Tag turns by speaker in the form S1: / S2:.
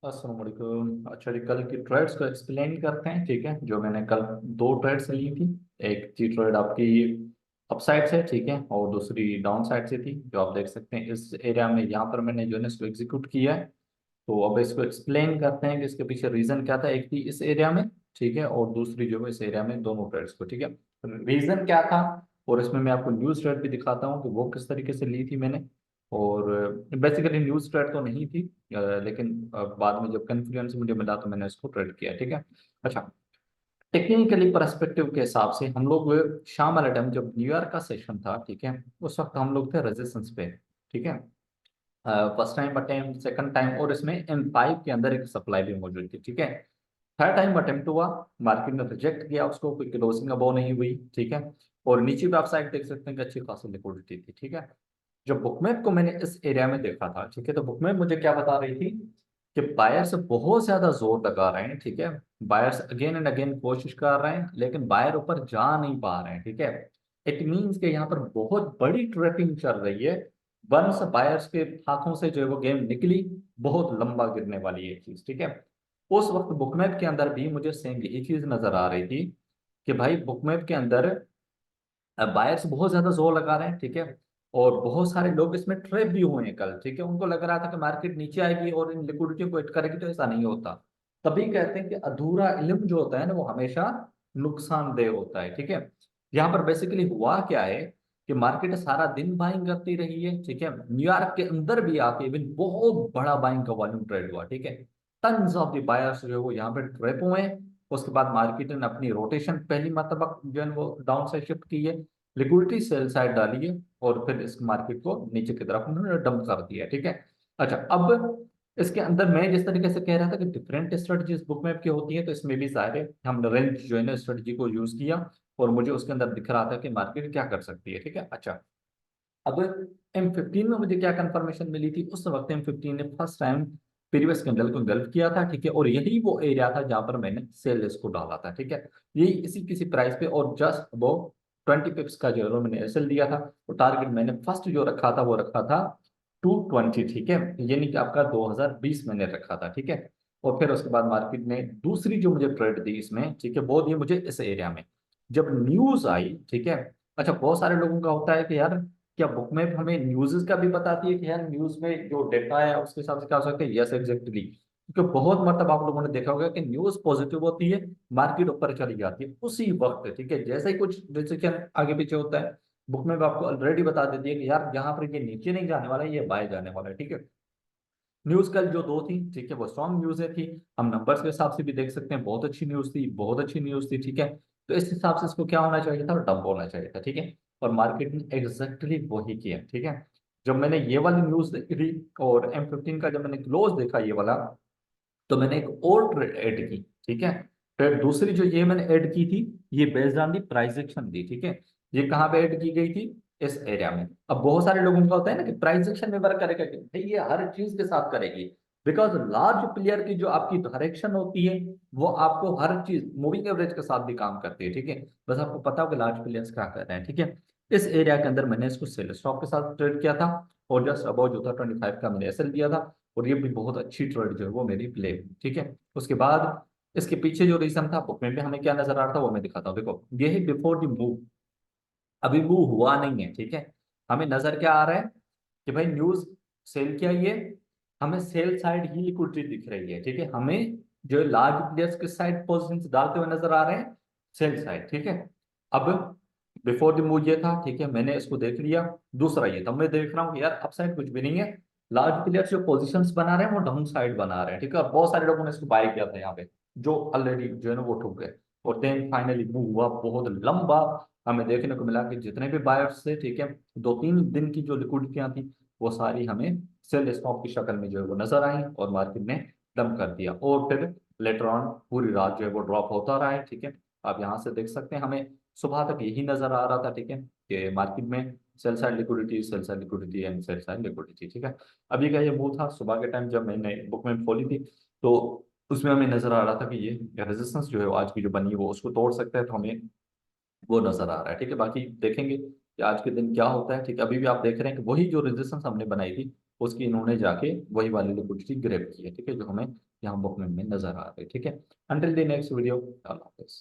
S1: अस्सलाम वालेकुम। अच्छा जी, कल की ट्रेड्स को एक्सप्लेन करते हैं। ठीक है, जो मैंने कल दो ट्रेड्स ली थी। एक थी ट्रेड आपकी अप साइड से, ठीक है, और दूसरी डाउन साइड से थी, जो आप देख सकते हैं इस एरिया में। यहाँ पर मैंने जो है ना इसको एग्जीक्यूट किया है। तो अब इसको एक्सप्लेन करते हैं कि इसके पीछे रीजन क्या था। एक थी इस एरिया में, ठीक है, और दूसरी जो है इस एरिया में, दोनों ट्रेड्स को। ठीक है, रीजन क्या था, और इसमें मैं आपको न्यूज ट्रेड भी दिखाता हूँ कि वो किस तरीके से ली थी मैंने। और बेसिकली न्यूज ट्रेड तो नहीं थी, लेकिन बाद में जब कन्फ्लुएंस मुझे मिला तो मैंने इसको ट्रेड किया। ठीक है। अच्छा, टेक्निकली पर्सपेक्टिव के हिसाब से हम लोग शाम वाले टाइम जब न्यूयॉर्क का सेशन था, ठीक है, उस वक्त हम लोग थे रेजिस्टेंस पे। ठीक है, first time attempt, second time, और इसमें M5 के अंदर एक सप्लाई भी मौजूद थी। ठीक है, थर्ड टाइम अटेम्प्ट हुआ, मार्केट ने रिजेक्ट किया उसको, कोई क्लोजिंग अबव नहीं हुई। ठीक है, और नीचे भी आप साइड देख सकते हैं कि अच्छी खासी लिक्विडिटी थी। ठीक है, जब बुकमैप को मैंने इस एरिया में देखा था, ठीक है, तो बुकमैप मुझे क्या बता रही थी कि बायर्स बहुत ज्यादा जोर लगा रहे हैं। ठीक है, बायर्स अगेन एंड अगेन कोशिश कर रहे हैं, लेकिन बायर ऊपर जा नहीं पा रहे हैं। ठीक है, इट मीन्स कि यहाँ पर बहुत बड़ी ट्रैपिंग चल रही है। वंस बायर्स के हाथों से जो है वो गेम निकली, बहुत लंबा गिरने वाली है चीज। ठीक है, उस वक्त बुकमैप के अंदर भी मुझे सेम यही चीज नजर आ रही थी कि भाई बुकमैप के अंदर बायर्स बहुत ज्यादा जोर लगा रहे हैं। ठीक है, और बहुत सारे लोग इसमें ट्रैप भी हुए हैं कल। ठीक है, उनको लग रहा था कि मार्केट नीचे आएगी और इन लिक्विडिटी को हिट करेगी, तो ऐसा नहीं होता। तभी कहते हैं कि अधूरा इल्म जो होता है ना, वो हमेशा नुकसानदेह होता है। ठीक है, यहाँ पर बेसिकली हुआ क्या है कि मार्केट सारा दिन बाइंग करती रही है। ठीक है, न्यूयॉर्क के अंदर भी आके इवन बहुत बड़ा बाइंग का वॉल्यूम ट्रेड हुआ। ठीक है, टन्स ऑफ द बायर्स जो है वो यहाँ पे ट्रैप हुए हैं। उसके बाद मार्केट ने अपनी रोटेशन पहली मर्तबा जो है वो डाउन साइड शिफ्ट की है, लिक्विडिटी सेल साइड डाली है, और फिर इस मार्केट को नीचे की तरफ उन्होंने डंप कर दिया। ठीक है, अच्छा, अब इसके अंदर मैं जिस तरीके से कह रहा था कि डिफरेंट स्ट्रेटजीज बुक मैप की होती है, तो इसमें भी जाहिर है हमने रेंज जो है ना स्ट्रेटजी को यूज किया, और मुझे उसके अंदर दिख रहा था कि मार्केट क्या कर सकती है। ठीक है, अच्छा, अब M15 में मुझे क्या कंफर्मेशन मिली थी, उस वक्त M15 ने फर्स्ट टाइम प्रीवियस कैंडल को गल्फ किया था। ठीक है, और यही वो एरिया था जहां पर मैंने सेल इसको डाला था। ठीक है, यही इसी किसी प्राइस पे, और जस्ट वो 20 पिप्स का जो है वो मैंने एसएल दिया था। और टारगेट मैंने फर्स्ट जो रखा था वो रखा था 220। ठीक है, यानी कि आपका 2020 मैंने रखा था। ठीक है, और फिर उसके बाद मार्केट ने दूसरी जो मुझे ट्रेड दी इसमें, ठीक है, वो दी मुझे इस एरिया में जब न्यूज आई। ठीक है, अच्छा, बहुत सारे लोगों का होता है कि यार क्या बुकमैप हमें न्यूज़ का भी बताती है कि यार न्यूज़ में जो डेटा है उसके हिसाब से क्या हो सकता है। यस, एग्जैक्टली, क्योंकि बहुत मतलब आप लोगों ने देखा होगा कि न्यूज़ पॉजिटिव होती है, मार्केट ऊपर चली जाती है उसी वक्त। ठीक है, जैसे ही कुछ डिसीजन आगे पीछे होता है, बुकमैप आपको ऑलरेडी बता देती है कि यार यहाँ पर ये नीचे नहीं जाने वाला है, ये बाय जाने वाला है। ठीक है, न्यूज कल जो दो थी, ठीक है, वो स्ट्रॉन्ग न्यूज थी। हम नंबर्स के हिसाब से भी देख सकते हैं, बहुत अच्छी न्यूज थी, बहुत अच्छी न्यूज थी। ठीक है, तो इस हिसाब से इसको क्या होना चाहिए था, डंप होना चाहिए था। ठीक है, और मार्केट ने एग्जैक्टली वही किया। ठीक है, जब मैंने ये वाली न्यूज देखी थी और M15 का जब मैंने क्लोज देखा ये वाला, तो मैंने एक और ट्रेड ऐड की। ठीक है, ट्रेड दूसरी जो ये मैंने ऐड की थी, ये based on the price action थी। ठीक है, ये कहाँ पे ऐड की गई थी, इस एरिया में। अब बहुत सारे लोगों का होता है ना कि प्राइस एक्शन में वर्क करेगा कि भाई ये हर चीज के साथ करेगी, बिकॉज लार्ज प्लेयर की जो आपकी डायरेक्शन होती है, वो आपको हर चीज मूविंग एवरेज के साथ भी काम करती है। ठीक है, बस आपको पता हो कि लार्ज प्लेयर्स क्या कर रहे हैं। ठीक है, इस एरिया के अंदर मैंने इसको सेल स्टॉप के साथ ट्रेड किया था, और जस्ट अबाउट जो था 25 का मैंने एसएल दिया था, और ये भी बहुत अच्छी ट्रेड जो है वो मेरी प्ले हुई। ठीक है, उसके बाद इसके पीछे जो रीजन था बुक में भी हमें क्या नजर आ रहा था वो मैं दिखाता हूँ। देखो, ये है बिफोर द मूव, अभी मूव हुआ नहीं है। ठीक है, हमें नजर क्या आ रहा है कि भाई न्यूज सेल किया, ये हमें सेल साइड ही लिक्विडिटी दिख रही है। ठीक है, हमें जो लार्ज प्लेयर्स किस साइड पोजिशन डालते हुए नजर आ रहे हैं, सेल साइड। ठीक है, अब बिफोर द मूव ये था, ठीक है, मैंने इसको देख लिया। दूसरा ये था, मैं देख रहा हूँ कि यार अप साइड कुछ भी नहीं है, लार्ज प्लेयर्स जो पोजीशंस बना रहे हैं वो डाउन साइड बना रहे हैं। ठीक है, और बहुत सारे लोगों ने इसको बाय किया था यहाँ पे, जो ऑलरेडी जो है ना वो ठुक गए। और देन फाइनली मूव हुआ बहुत लंबा, हमें देखने को मिला कि जितने भी बायर्स थे, ठीक है, 2-3 दिन की जो लिक्विडिटियां थी, वो सारी हमें सेल स्टॉप की शक्ल में जो है वो नजर आई, और मार्केट ने डंप कर दिया। और फिर लेटर ऑन पूरी रात जो है वो ड्रॉप होता रहा है। ठीक है, आप यहाँ से देख सकते हैं, हमें सुबह तक यही नजर आ रहा था। ठीक है, कि मार्केट में sell side liquidity, sell side liquidity and sell side liquidity. ठीक है, अभी का ये मूव था सुबह के टाइम जब मैंने बुक में खोली थी, तो उसमें हमें नजर आ रहा था कि ये रेजिस्टेंस जो है आज की जो बनी है वो उसको तोड़ सकता है, तो हमें वो नजर आ रहा है। ठीक है, बाकी देखेंगे कि आज के दिन क्या होता है। ठीक है, अभी भी आप देख रहे हैं कि वही जो रेजिस्टेंस हमने बनाई थी उसकी इन्होंने जाके वही वाली लिक्विडिटी ग्रैब की है, ठीक है, जो हमें यहाँ बुक में नजर आ रही है, ठीक है। अंटिल द नेक्स्ट वीडियो, अल्लाह हाफिज़।